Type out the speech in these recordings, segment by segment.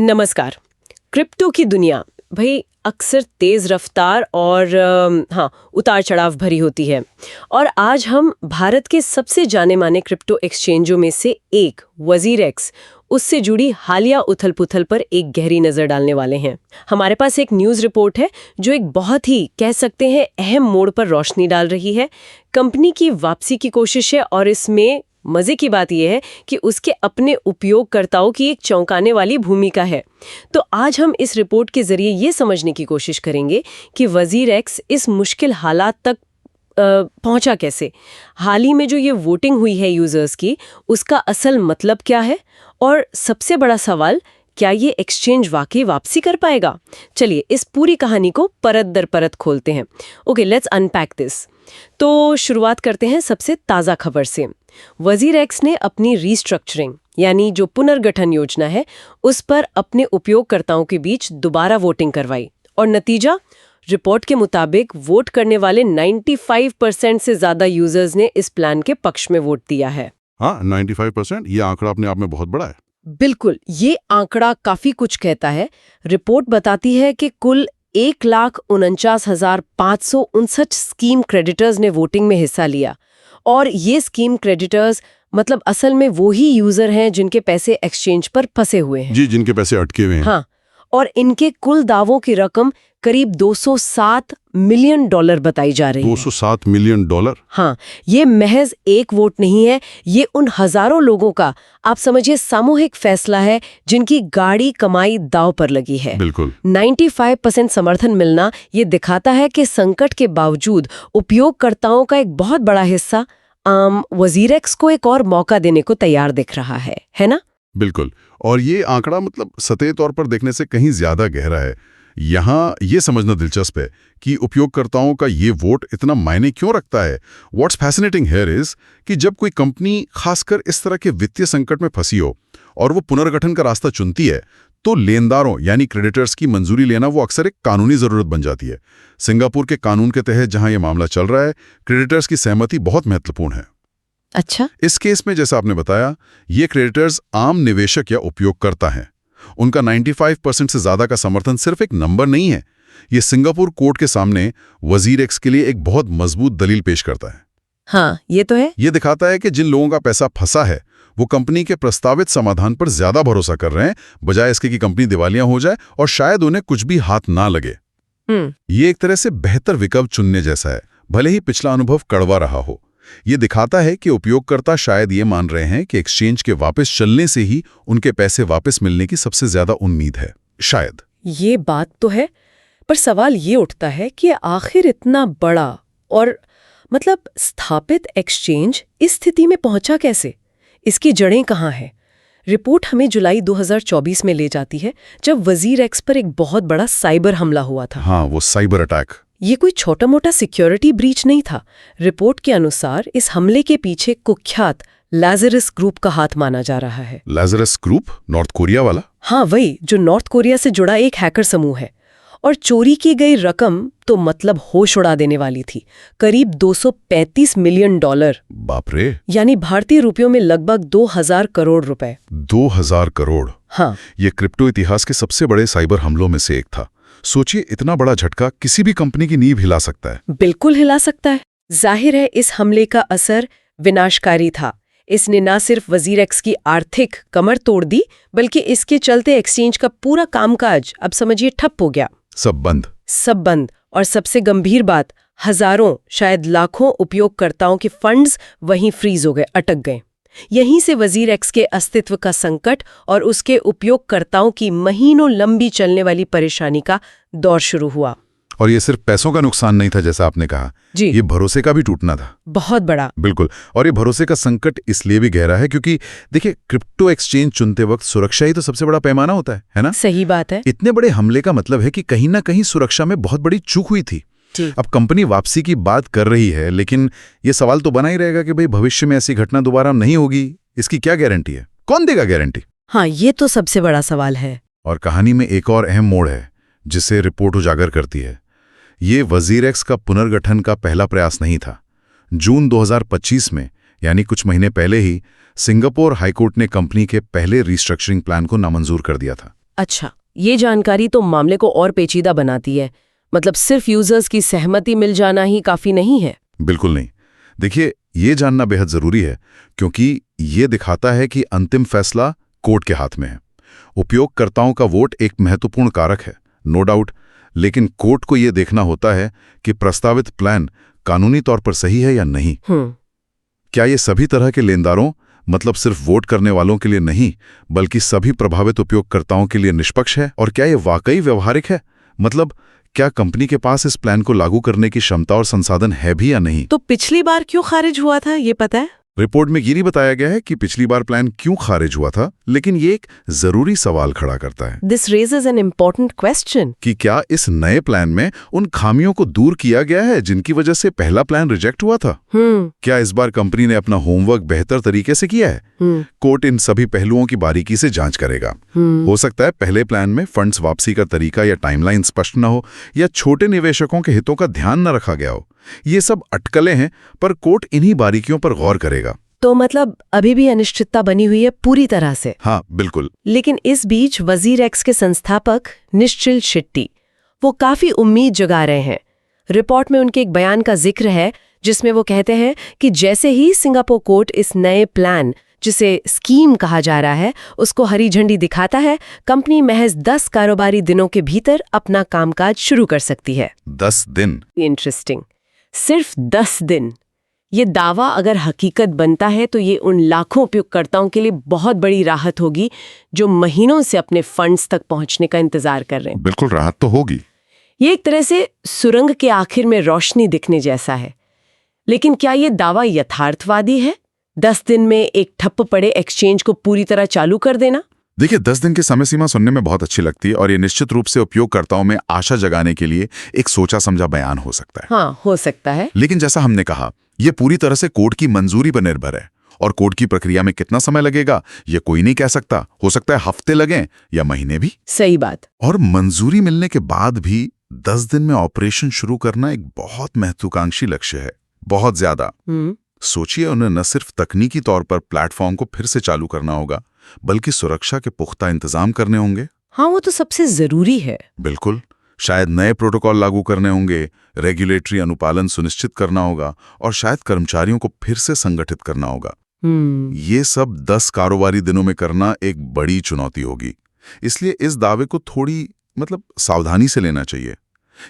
नमस्कार। क्रिप्टो की दुनिया भाई अक्सर तेज रफ्तार और उतार चढ़ाव भरी होती है। और आज हम भारत के सबसे जाने माने क्रिप्टो एक्सचेंजों में से एक वजीरेक्स उससे जुड़ी हालिया उथल पुथल पर एक गहरी नजर डालने वाले हैं। हमारे पास एक न्यूज़ रिपोर्ट है जो एक बहुत ही कह सकते हैं अहम मोड़ पर रोशनी डाल रही है। कंपनी की वापसी की कोशिश है और इसमें मजे की बात यह है कि उसके अपने उपयोगकर्ताओं की एक चौंकाने वाली भूमिका है। तो आज हम इस रिपोर्ट के जरिए ये समझने की कोशिश करेंगे कि वजीरेक्स इस मुश्किल हालात तक पहुंचा कैसे। हाल ही में जो ये वोटिंग हुई है यूजर्स की, उसका असल मतलब क्या है, और सबसे बड़ा सवाल, क्या ये एक्सचेंज वाकई वापसी कर पाएगा। चलिए इस पूरी कहानी को परत दर परत खोलते हैं। Okay, let's unpack this. तो शुरुआत करते हैं सबसे ताज़ा खबर से। वजीरेक्स ने अपनी रीस्ट्रक्चरिंग यानी जो पुनर्गठन योजना है उस पर अपने उपयोगकर्ताओं के बीच दोबारा वोटिंग करवाई और नतीजा, रिपोर्ट के मुताबिक वोट करने वाले 95% से ज्यादा यूजर्स ने इस प्लान के पक्ष में वोट दिया है। हाँ, 95%, ये आंकड़ा अपने आप में बहुत बड़ा है। बिल्कुल, ये आंकड़ा काफी कुछ कहता है। रिपोर्ट बताती है कि कुल 1,49,559 स्कीम क्रेडिटर्स ने वोटिंग में हिस्सा लिया। और ये स्कीम क्रेडिटर्स मतलब असल में वो ही यूजर हैं जिनके पैसे एक्सचेंज पर फंसे हुए हैं। जी, जिनके पैसे अटके हुए हैं। हाँ, और इनके कुल दावों की रकम करीब $207 मिलियन बताई जा रही है। $207 मिलियन? हाँ, ये महज एक वोट नहीं है, ये उन हजारों लोगों का, आप समझिए, सामूहिक फैसला है जिनकी गाड़ी कमाई दांव पर लगी है। बिल्कुल। 95% समर्थन मिलना ये दिखाता है कि संकट के बावजूद उपयोगकर्ताओं का एक बहुत बड़ा हिस्सा वजीरेक्स को एक और मौका देने को तैयार दिख रहा है ना? बिल्कुल। और ये आंकड़ा मतलब सतही तौर पर देखने से कहीं ज्यादा गहरा है। यहाँ ये समझना दिलचस्प है कि उपयोगकर्ताओं का ये वोट इतना मायने क्यों रखता है। व्हाट्स फैसिनेटिंग हियर इज कि जब कोई कंपनी खासकर इस तरह के वित्तीय संकट में फंसी हो और वो पुनर्गठन का रास्ता चुनती है, तो लेनदारों यानी क्रेडिटर्स की मंजूरी लेना वो अक्सर एक कानूनी जरूरत बन जाती है। सिंगापुर के कानून के तहत जहां ये मामला चल रहा है, क्रेडिटर्स की सहमति बहुत महत्वपूर्ण है। अच्छा। इस केस में जैसा आपने बताया, ये क्रेडिटर्स आम निवेशक या उपयोगकर्ता हैं। उनका 95% से ज्यादा का समर्थन सिर्फ एक नंबर नहीं है, ये सिंगापुर कोर्ट के सामने वजीरेक्स के लिए एक बहुत मजबूत दलील पेश करता है। हाँ, ये तो है। ये दिखाता है कि जिन लोगों का पैसा फंसा है वो कंपनी के प्रस्तावित समाधान पर ज्यादा भरोसा कर रहे हैं, बजाय इसके कि कंपनी दिवालिया हो जाए और शायद उन्हें कुछ भी हाथ ना लगे। ये एक तरह से बेहतर विकल्प चुनने जैसा है, भले ही पिछला अनुभव कड़वा रहा हो। ये दिखाता है कि उपयोगकर्ता शायद ये मान रहे हैं कि एक्सचेंज के वापस चलने से ही उनके पैसे वापस मिलने की सबसे ज्यादा उम्मीद है। शायद ये बात तो है, पर सवाल ये उठता है कि आखिर इतना बड़ा और मतलब स्थापित एक्सचेंज इस स्थिति में पहुंचा कैसे? इसकी जड़ें कहाँ हैं? रिपोर्ट हमें जुलाई 2024 में ले जाती है, जब वजीरेक्स पर एक बहुत बड़ा साइबर हमला हुआ था। हाँ, वो साइबर अटैक। ये कोई छोटा मोटा सिक्योरिटी ब्रीच नहीं था। रिपोर्ट के अनुसार इस हमले के पीछे कुख्यात लाजरस ग्रुप का हाथ माना जा रहा है। Lazarus group? नॉर्थ कोरिया वाला? हाँ, वही, जो नॉर्थ कोरिया से जुड़ा एक हैकर समूह है। और चोरी की गई रकम तो मतलब होश उड़ा देने वाली थी, करीब $235 मिलियन। बाप रे! यानी भारतीय रुपयों में लगभग 2000 करोड़ रुपए। 2000 करोड़? हाँ। ये क्रिप्टो इतिहास के सबसे बड़े साइबर हमलों में से एक था। सोचिए, इतना बड़ा झटका किसी भी कंपनी की नींव हिला सकता है। बिल्कुल हिला सकता है। जाहिर है इस हमले का असर विनाशकारी था। इसने न सिर्फ वजीरेक्स की आर्थिक कमर तोड़ दी, बल्कि इसके चलते एक्सचेंज का पूरा कामकाज अब समझिए ठप हो गया। सब बंद। और सबसे गंभीर बात, हजारों शायद लाखों उपयोगकर्ताओं के फंड्स वहीं फ्रीज हो गए, अटक गए। यहीं से वजीरेक्स के अस्तित्व का संकट और उसके उपयोगकर्ताओं की महीनों लंबी चलने वाली परेशानी का दौर शुरू हुआ। और ये सिर्फ पैसों का नुकसान नहीं था, जैसा आपने कहा जी, ये भरोसे का भी टूटना था, बहुत बड़ा। बिल्कुल। और ये भरोसे का संकट इसलिए भी गहरा है क्योंकि देखिए, क्रिप्टो एक्सचेंज चुनते वक्त सुरक्षा ही तो सबसे बड़ा पैमाना होता है ना? सही बात है। इतने बड़े हमले का मतलब है कि कहीं ना कहीं सुरक्षा में बहुत बड़ी चूक हुई थी। अब कंपनी वापसी की बात कर रही है, लेकिन ये सवाल तो बना ही रहेगा कि भाई भविष्य में ऐसी घटना दोबारा नहीं होगी। इसकी क्या गारंटी है? कौन देगा गारंटी? हाँ, ये तो सबसे बड़ा सवाल है। और कहानी में एक और अहम मोड़ है जिसे रिपोर्ट उजागर करती है। ये वजीरेक्स का पुनर्गठन का पहला प्रयास नहीं था। जून 2025 में, यानी कुछ महीने पहले ही, सिंगापुर हाईकोर्ट ने कंपनी के पहले रीस्ट्रक्चरिंग प्लान को नामंजूर कर दिया था। अच्छा, ये जानकारी तो मामले को और पेचीदा बनाती है। मतलब सिर्फ यूजर्स की सहमति मिल जाना ही काफी नहीं है। बिल्कुल नहीं। देखिए, ये जानना बेहद जरूरी है, क्योंकि ये दिखाता है कि अंतिम फैसला कोर्ट के हाथ में है। उपयोगकर्ताओं का वोट एक महत्वपूर्ण कारक है, नो डाउट, लेकिन कोर्ट को ये देखना होता है कि प्रस्तावित प्लान कानूनी तौर पर सही है या नहीं। क्या ये सभी तरह के लेनदारों, मतलब सिर्फ वोट करने वालों के लिए नहीं, बल्कि सभी प्रभावित उपयोगकर्ताओं के लिए निष्पक्ष है? और क्या ये वाकई व्यवहारिक है? मतलब क्या कंपनी के पास इस प्लान को लागू करने की क्षमता और संसाधन है भी या नहीं? तो पिछली बार क्यों खारिज हुआ था, ये पता है? रिपोर्ट में ये नहीं बताया गया है कि पिछली बार प्लान क्यों खारिज हुआ था, लेकिन ये एक जरूरी सवाल खड़ा करता है। This raises an important question कि क्या इस नए प्लान में उन खामियों को दूर किया गया है जिनकी वजह से पहला प्लान रिजेक्ट हुआ था? क्या इस बार कंपनी ने अपना होमवर्क बेहतर तरीके से किया है? कोर्ट इन सभी पहलुओं की बारीकी से जांच करेगा। हो सकता है पहले प्लान में फंड्स वापसी का तरीका या टाइमलाइन स्पष्ट न हो, या छोटे निवेशकों के हितों का ध्यान न रखा गया हो। ये सब अटकलें हैं, पर कोर्ट इन्हीं बारीकियों पर गौर करेगा। तो मतलब अभी भी अनिश्चितता बनी हुई है पूरी तरह से। हाँ, बिल्कुल। लेकिन इस बीच वजीर एक्स के संस्थापक निश्चल शेट्टी वो काफी उम्मीद जगा रहे हैं। रिपोर्ट में उनके एक बयान का जिक्र है जिसमें वो कहते हैं कि जैसे ही सिंगापुर कोर्ट इस नए प्लान, जिसे स्कीम कहा जा रहा है, उसको हरी झंडी दिखाता है, कंपनी महज 10 कारोबारी दिनों के भीतर अपना कामकाज शुरू कर सकती है। 10 दिन? इंटरेस्टिंग, सिर्फ 10 दिन। ये दावा अगर हकीकत बनता है तो ये उन लाखों उपयोगकर्ताओं के लिए बहुत बड़ी राहत होगी जो महीनों से अपने फंड्स तक पहुंचने का इंतजार कर रहे हैं। बिल्कुल, राहत तो होगी। ये एक तरह से सुरंग के आखिर में रोशनी दिखने जैसा है। लेकिन क्या ये दावा यथार्थवादी है? 10 दिन में एक ठप्प पड़े एक्सचेंज को पूरी तरह चालू कर देना? देखिए, 10 दिन की समय सीमा सुनने में बहुत अच्छी लगती है और ये निश्चित रूप से उपयोगकर्ताओं में आशा जगाने के लिए एक सोचा समझा बयान हो सकता है। हाँ, हो सकता है। लेकिन जैसा हमने कहा, ये पूरी तरह से कोर्ट की मंजूरी पर निर्भर है, और कोर्ट की प्रक्रिया में कितना समय लगेगा ये कोई नहीं कह सकता। हो सकता है हफ्ते लगें या महीने भी। सही बात। और मंजूरी मिलने के बाद भी 10 दिन में ऑपरेशन शुरू करना एक बहुत महत्वाकांक्षी लक्ष्य है, बहुत ज्यादा। सोचिए, उन्हें न सिर्फ तकनीकी तौर पर प्लेटफॉर्म को फिर से चालू करना होगा, बल्कि सुरक्षा के पुख्ता इंतजाम करने होंगे। हाँ, वो तो सबसे जरूरी है। बिल्कुल। शायद नए प्रोटोकॉल लागू करने होंगे, रेगुलेटरी अनुपालन सुनिश्चित करना होगा, और शायद कर्मचारियों को फिर से संगठित करना होगा। ये सब 10 कारोबारी दिनों में करना एक बड़ी चुनौती होगी। इसलिए इस दावे को थोड़ी सावधानी से लेना चाहिए।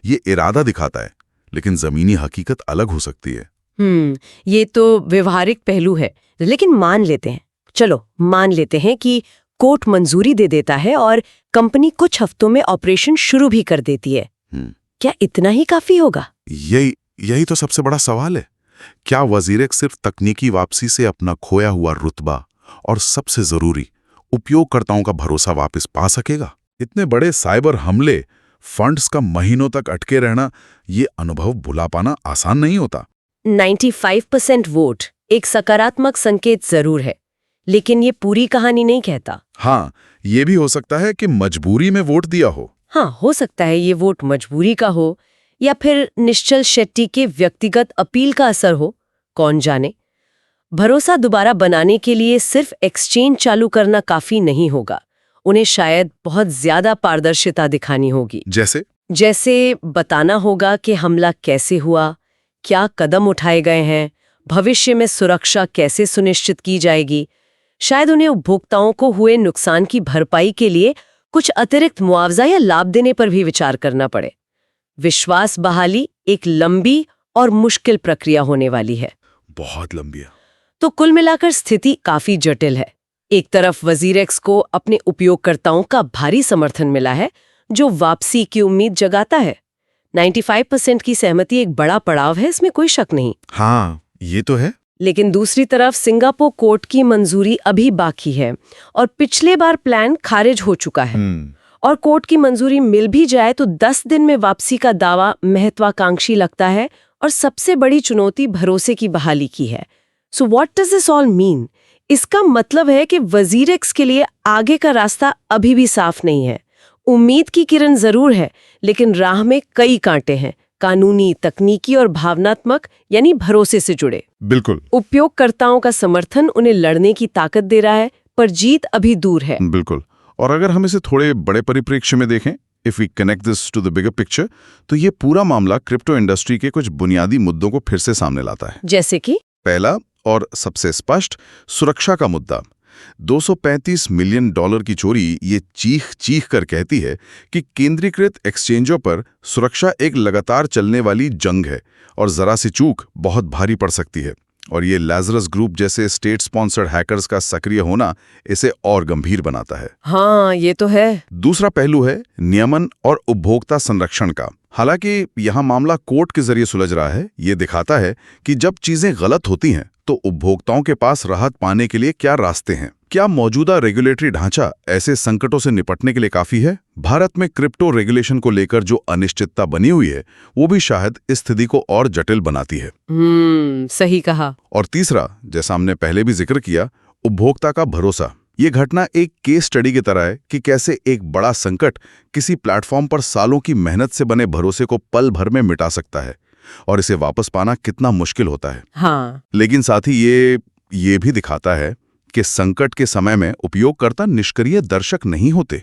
ये इरादा दिखाता है, लेकिन जमीनी हकीकत अलग हो सकती है। ये तो व्यवहारिक पहलू है। लेकिन मान लेते हैं कि कोर्ट मंजूरी दे देता है और कंपनी कुछ हफ्तों में ऑपरेशन शुरू भी कर देती है। क्या इतना ही काफी होगा? यही तो सबसे बड़ा सवाल है। क्या वजीर एक्स सिर्फ तकनीकी वापसी से अपना खोया हुआ रुतबा और सबसे जरूरी उपयोगकर्ताओं का भरोसा वापस पा सकेगा? इतने बड़े साइबर हमले, फंड्स का महीनों तक अटके रहना, ये अनुभव भुला पाना आसान नहीं होता। 95% वोट एक सकारात्मक संकेत जरूर है, लेकिन ये पूरी कहानी नहीं कहता। हाँ, ये भी हो सकता है कि मजबूरी में वोट दिया हो। हाँ, हो सकता है ये वोट मजबूरी का हो, या फिर निश्चल शेट्टी के व्यक्तिगत अपील का असर हो, कौन जाने। भरोसा दोबारा बनाने के लिए सिर्फ एक्सचेंज चालू करना काफी नहीं होगा। उन्हें शायद बहुत ज्यादा पारदर्शिता दिखानी होगी। जैसे बताना होगा कि हमला कैसे हुआ, क्या कदम उठाए गए हैं, भविष्य में सुरक्षा कैसे सुनिश्चित की जाएगी। शायद उन्हें उपभोक्ताओं को हुए नुकसान की भरपाई के लिए कुछ अतिरिक्त मुआवजा या लाभ देने पर भी विचार करना पड़े। विश्वास बहाली एक लंबी और मुश्किल प्रक्रिया होने वाली है। बहुत लंबी है। तो कुल मिलाकर स्थिति काफी जटिल है। एक तरफ वजीर एक्स को अपने उपयोगकर्ताओं का भारी समर्थन मिला है, जो वापसी की उम्मीद जगाता है। 95% की सहमति एक बड़ा पड़ाव है, इसमें कोई शक नहीं। हाँ, ये तो है। लेकिन दूसरी तरफ सिंगापुर कोर्ट की मंजूरी अभी बाकी है, और पिछले बार प्लान खारिज हो चुका है। और कोर्ट की मंजूरी मिल भी जाए तो 10 दिन में वापसी का दावा महत्वाकांक्षी लगता है, और सबसे बड़ी चुनौती भरोसे की बहाली की है। So what does this all mean? इसका मतलब है कि वजीर एक्स के लिए आगे का रास्ता अभी भी साफ नहीं है। उम्मीद की किरण जरूर है, लेकिन राह में कई कांटे हैं, कानूनी, तकनीकी और भावनात्मक, यानी भरोसे से जुड़े। बिल्कुल। उपयोगकर्ताओं का समर्थन उन्हें लड़ने की ताकत दे रहा है, पर जीत अभी दूर है। बिल्कुल। और अगर हम इसे थोड़े बड़े परिप्रेक्ष्य में देखें, if we connect this to the bigger picture, तो ये पूरा मामला क्रिप्टो इंडस्ट्री के कुछ बुनियादी मुद्दों को फिर से सामने लाता है। जैसे कि पहला और सबसे स्पष्ट, सुरक्षा का मुद्दा। $235 मिलियन की चोरी ये चीख चीख कर कहती है कि केंद्रीकृत एक्सचेंजों पर सुरक्षा एक लगातार चलने वाली जंग है और जरा सी चूक बहुत भारी पड़ सकती है। और ये लाजरस ग्रुप जैसे स्टेट स्पॉन्सर्ड हैकर्स का सक्रिय होना इसे और गंभीर बनाता है। हाँ, ये तो है। दूसरा पहलू है नियमन और उपभोक्ता संरक्षण का। हालांकि यहां मामला कोर्ट के जरिए सुलझ रहा है, ये दिखाता है कि जब चीजें गलत होती हैं तो उपभोक्ताओं के पास राहत पाने के लिए क्या रास्ते हैं। क्या मौजूदा रेगुलेटरी ढांचा ऐसे संकटों से निपटने के लिए काफी है? भारत में क्रिप्टो रेगुलेशन को लेकर जो अनिश्चितता बनी हुई है, वो भी शायद इस स्थिति को और जटिल बनाती है। सही कहा। और तीसरा, जैसा हमने पहले भी जिक्र किया, उपभोक्ता का भरोसा। ये घटना एक केस स्टडी की तरह है कि कैसे एक बड़ा संकट किसी प्लेटफॉर्म पर सालों की मेहनत से बने भरोसे को पल भर में मिटा सकता है और इसे वापस पाना कितना मुश्किल होता है। हाँ। लेकिन साथ ही ये भी दिखाता है कि संकट के समय में उपयोगकर्ता निष्क्रिय दर्शक नहीं होते।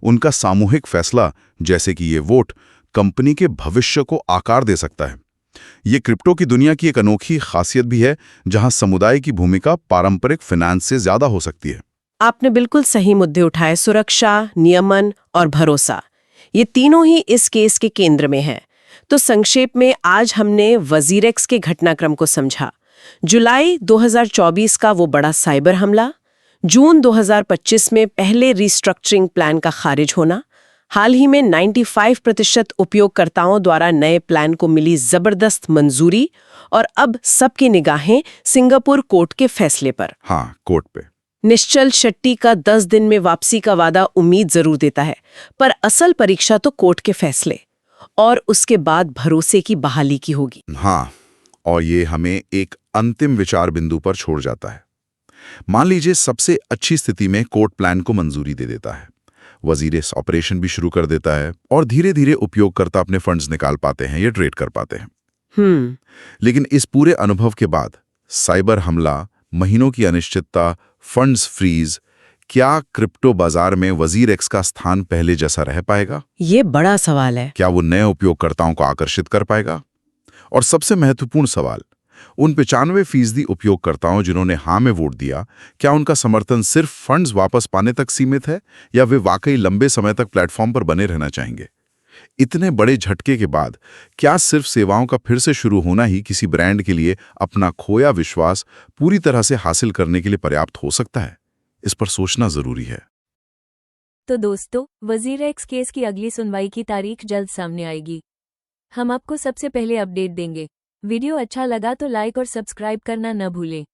उनका सामूहिक फैसला, जैसे कि ये वोट, कंपनी के भविष्य को आकार दे सकता है। ये क्रिप्टो की दुनिया की एक अनोखी खासियत भी है, जहां समुदाय की भूमिका पारंपरिक फाइनेंस से ज्यादा हो सकती है। आपने बिल्कुल सही मुद्दे उठाए। सुरक्षा, नियमन और भरोसा, ये तीनों ही इस केस के केंद्र में हैं। तो संक्षेप में आज हमने वजीरेक्स के घटनाक्रम को समझा। जुलाई 2024 का वो बड़ा साइबर हमला, जून 2025 में पहले रिस्ट्रक्चरिंग प्लान का खारिज होना, हाल ही में 95% उपयोगकर्ताओं द्वारा नए प्लान को मिली जबरदस्त मंजूरी, और अब सबकी निगाहें सिंगापुर कोर्ट के फैसले पर। हाँ, कोर्ट पे। निश्चल शेट्टी का 10 दिन में वापसी का वादा उम्मीद जरूर देता है, पर असल परीक्षा तो कोर्ट के फैसले और उसके बाद भरोसे की बहाली की होगी। हाँ, और ये हमें एक अंतिम विचार बिंदु पर छोड़ जाता है। मान लीजिए सबसे अच्छी स्थिति में कोर्ट प्लान को मंजूरी दे देता है, वजीरेक्स ऑपरेशन भी शुरू कर देता है और धीरे धीरे उपयोगकर्ता अपने फंड्स निकाल पाते हैं या ट्रेड कर पाते हैं। लेकिन इस पूरे अनुभव के बाद साइबर हमला, महीनों की अनिश्चितता, फंड्स फ्रीज, क्या क्रिप्टो बाजार में वजीरेक्स का स्थान पहले जैसा रह पाएगा? ये बड़ा सवाल है। क्या वो नए उपयोगकर्ताओं को आकर्षित कर पाएगा? और सबसे महत्वपूर्ण सवाल, उन 95% उपयोगकर्ताओं जिन्होंने हाँ में वोट दिया, क्या उनका समर्थन सिर्फ फंड्स वापस पाने तक सीमित है या वे वाकई लंबे समय तक प्लेटफॉर्म पर बने रहना चाहेंगे? इतने बड़े झटके के बाद क्या सिर्फ सेवाओं का फिर से शुरू होना ही किसी ब्रांड के लिए अपना खोया विश्वास पूरी तरह से हासिल करने के लिए पर्याप्त हो सकता है? इस पर सोचना जरूरी है। तो दोस्तों, वजीरेक्स केस की अगली सुनवाई की तारीख जल्द सामने आएगी। हम आपको सबसे पहले अपडेट देंगे। वीडियो अच्छा लगा तो लाइक और सब्सक्राइब करना न भूलें।